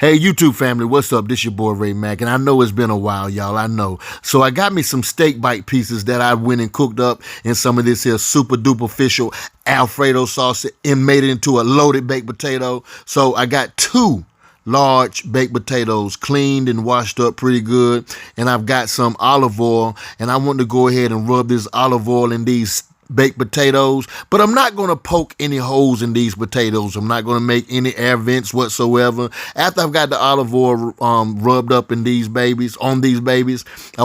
Hey, YouTube family, what's up? This your boy Ray Mack, and I know it's been a while, y'all. I know. So I got me some steak bite pieces that I went and cooked up in some of this here super duper official Alfredo sauce and made it into a loaded baked potato. So I got two large baked potatoes cleaned and washed up pretty good, and I've got some olive oil, and I want to go ahead and rub this olive oil in these baked potatoes, but I'm not going to poke any holes in these potatoes. I'm not going to make any air vents whatsoever. After I've got the olive oil rubbed up in these babies, I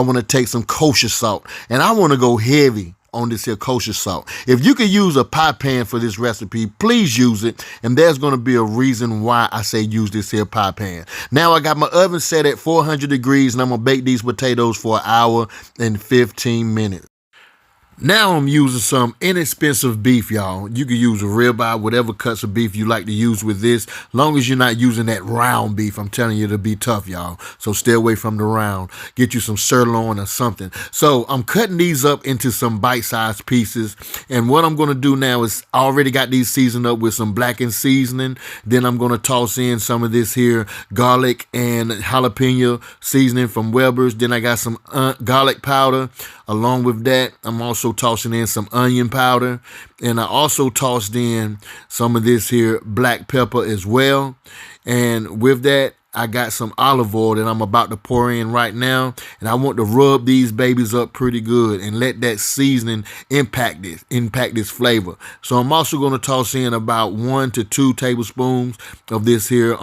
want to take some kosher salt, and I want to go heavy on this here kosher salt. If you can use a pie pan for this recipe, please use it, and there's going to be a reason why I say use this here pie pan. Now I got my oven set at 400 degrees, and I'm going to bake these potatoes for an hour and 15 minutes. Now I'm using some inexpensive beef, y'all. You can use a ribeye, whatever cuts of beef you like to use with this, long as you're not using that round beef. I'm telling you, it'll be tough, y'all. So stay away from the round. Get you some sirloin or something. So I'm cutting these up into some bite-sized pieces. And what I'm going to do now is I already got these seasoned up with some blackened seasoning. Then I'm going to toss in some of this here garlic and jalapeno seasoning from Weber's. Then I got some garlic powder. Along with that, I'm also tossing in some onion powder, and I also tossed in some of this here black pepper as well. And with that, I got some olive oil that I'm about to pour in right now, and I want to rub these babies up pretty good and let that seasoning impact this flavor. So I'm also going to toss in about 1 to 2 tablespoons of this here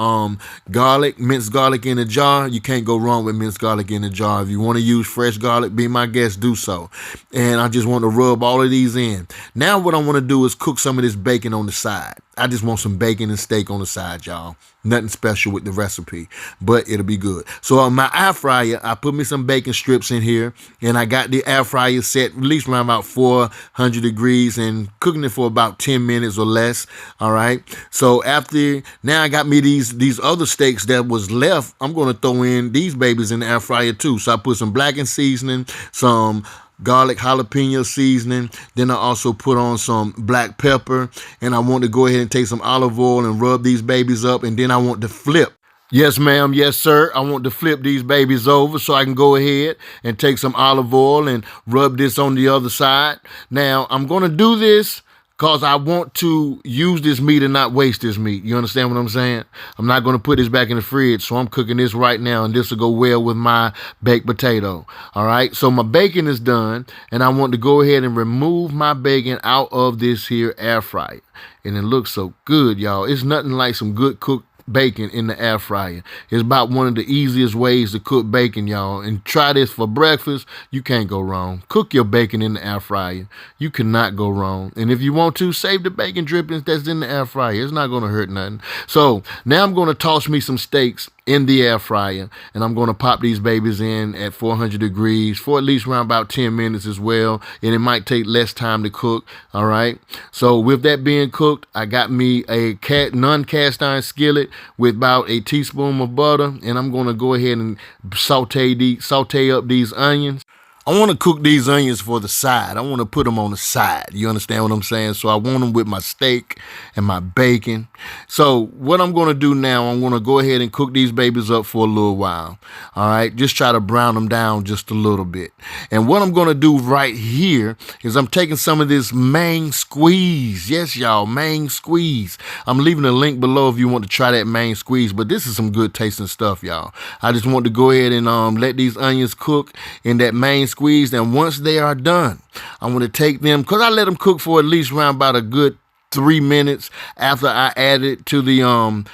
garlic, minced garlic in a jar. You can't go wrong with minced garlic in a jar. If you want to use fresh garlic, be my guest, do so. And I just want to rub all of these in. Now what I want to do is cook some of this bacon on the side. I just want some bacon and steak on the side, y'all. Nothing special with the recipe, but it'll be good. So on my air fryer, I put me some bacon strips in here, and I got the air fryer set at least around about 400 degrees and cooking it for about 10 minutes or less. All right. So now I got me these other steaks that was left. I'm going to throw in these babies in the air fryer too. So I put some blackened seasoning, some garlic jalapeno seasoning. Then I also put on some black pepper, and I want to go ahead and take some olive oil and rub these babies up, and then I want to flip. Yes, ma'am. Yes, sir. I want to flip these babies over so I can go ahead and take some olive oil and rub this on the other side. Now, I'm going to do this because I want to use this meat and not waste this meat. You understand what I'm saying? I'm not going to put this back in the fridge, so I'm cooking this right now, and this will go well with my baked potato. All right, so my bacon is done, and I want to go ahead and remove my bacon out of this here air fryer. And it looks so good, y'all. It's nothing like some good cooked bacon in the air fryer. It's about one of the easiest ways to cook bacon, y'all. And try this for breakfast. You can't go wrong. Cook your bacon in the air fryer. You cannot go wrong. And if you want to, save the bacon drippings that's in the air fryer. It's not going to hurt nothing. So now I'm going to toss me some steaks in the air fryer, and I'm going to pop these babies in at 400 degrees for at least around about 10 minutes as well, and it might take less time to cook. All right, so with that being cooked, I got me a non-cast iron skillet with about a teaspoon of butter, and I'm going to go ahead and saute up these onions. I want to cook these onions for the side. I want to put them on the side. You understand what I'm saying? So I want them with my steak and my bacon. So what I'm going to do now, I'm going to go ahead and cook these babies up for a little while. All right. Just try to brown them down just a little bit. And what I'm going to do right here is I'm taking some of this Mack squeeze. Yes, y'all, Mack squeeze. I'm leaving a link below if you want to try that Mack squeeze, but this is some good tasting stuff, y'all. I just want to go ahead and let these onions cook in that Mack squeeze, and once they are done, I'm going to take them, because I let them cook for at least around about a good 3 minutes after I add it to the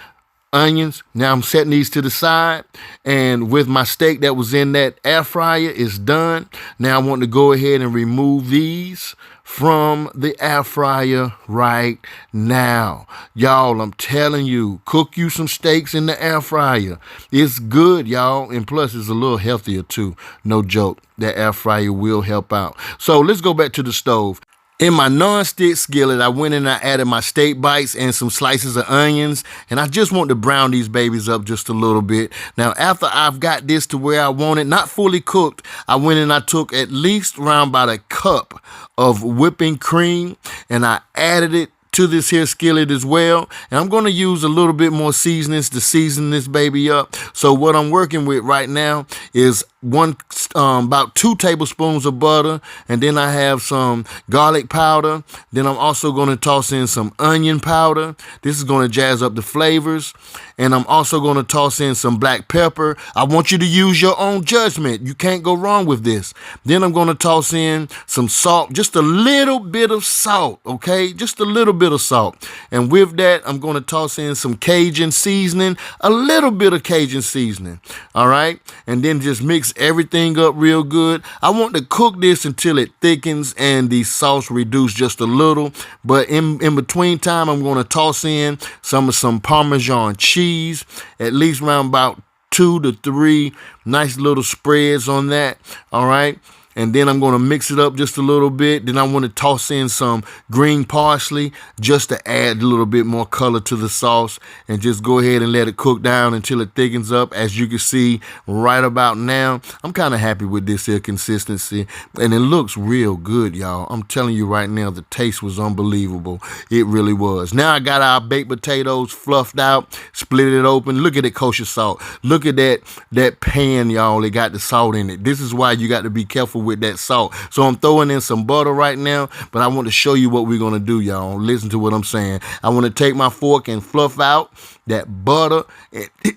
onions. Now I'm setting these to the side, and with my steak that was in that air fryer is done. Now I want to go ahead and remove these from the air fryer right now. Y'all, I'm telling you, cook you some steaks in the air fryer. It's good, y'all, and plus it's a little healthier too. No joke, that air fryer will help out. So let's go back to the stove. In my non-stick skillet, I went in and I added my steak bites and some slices of onions, and I just want to brown these babies up just a little bit. Now, after I've got this to where I want it, not fully cooked, I went and I took at least around about a cup of whipping cream, and I added it to this here skillet as well. And I'm going to use a little bit more seasonings to season this baby up. So what I'm working with right now is about 2 tablespoons of butter, and then I have some garlic powder. Then I'm also going to toss in some onion powder. This is going to jazz up the flavors. And I'm also going to toss in some black pepper. I want you to use your own judgment. You can't go wrong with this. Then I'm going to toss in some salt, just a little bit of salt, okay? Just a little bit of salt. And with that, I'm going to toss in some Cajun seasoning, a little bit of Cajun seasoning, all right? And then just mix everything up real good. I want to cook this until it thickens and the sauce reduce just a little. But in between time, I'm going to toss in some Parmesan cheese, at least around about 2 to 3 nice little spreads on that, all right? And then I'm going to mix it up just a little bit. Then I want to toss in some green parsley just to add a little bit more color to the sauce, and just go ahead and let it cook down until it thickens up. As you can see right about now, I'm kind of happy with this here consistency, and it looks real good, y'all. I'm telling you right now, the taste was unbelievable. It really was. Now I got our baked potatoes fluffed out, split it open. Look at the kosher salt. Look at that pan, y'all. It got the salt in it. This is why you got to be careful with that salt. So I'm throwing in some butter right now, but I want to show you what we're going to do, y'all. Listen to what I'm saying. I want to take my fork and fluff out that butter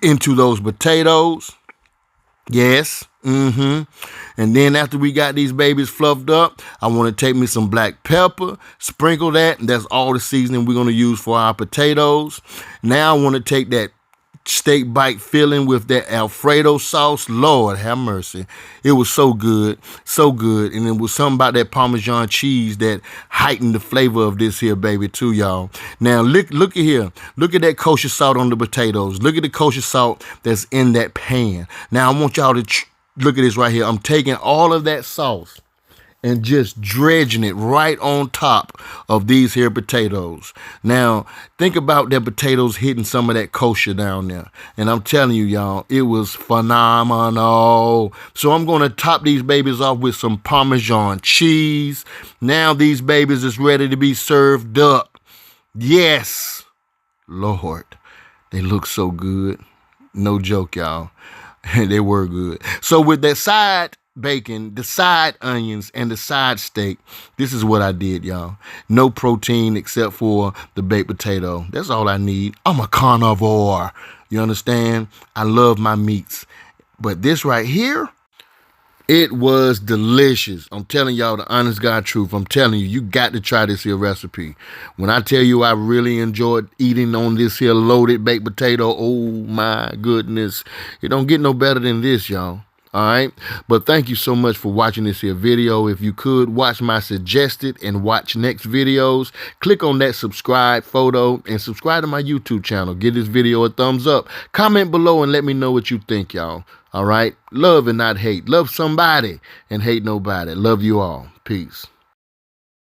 into those potatoes. Yes. And then after we got these babies fluffed up, I want to take me some black pepper, sprinkle that, and that's all the seasoning we're going to use for our potatoes. Now I want to take that steak bite filling with that Alfredo sauce. Lord have mercy. It was so good, so good. And it was something about that Parmesan cheese that heightened the flavor of this here baby too, y'all. Now look at here. Look at that kosher salt on the potatoes. Look at the kosher salt that's in that pan. Now I want y'all to look at this right here. I'm taking all of that sauce and just dredging it right on top of these here potatoes. Now, think about that potatoes hitting some of that kosher down there. And I'm telling you, y'all, it was phenomenal. So I'm going to top these babies off with some Parmesan cheese. Now these babies is ready to be served up. Yes, Lord, they look so good. No joke, y'all. They were good. So with that side bacon, the side onions, and the side steak, this is what I did, y'all. No protein except for the baked potato. That's all I need. I'm a carnivore. You understand? I love my meats. But this right here, it was delicious. I'm telling y'all the honest God truth. I'm telling you, you got to try this here recipe. When I tell you I really enjoyed eating on this here loaded baked potato, oh my goodness. It don't get no better than this, y'all. All right. But thank you so much for watching this here video. If you could watch my suggested and watch next videos, click on that subscribe photo and subscribe to my YouTube channel. Give this video a thumbs up. Comment below and let me know what you think, y'all. All right. Love and not hate. Love somebody and hate nobody. Love you all. Peace.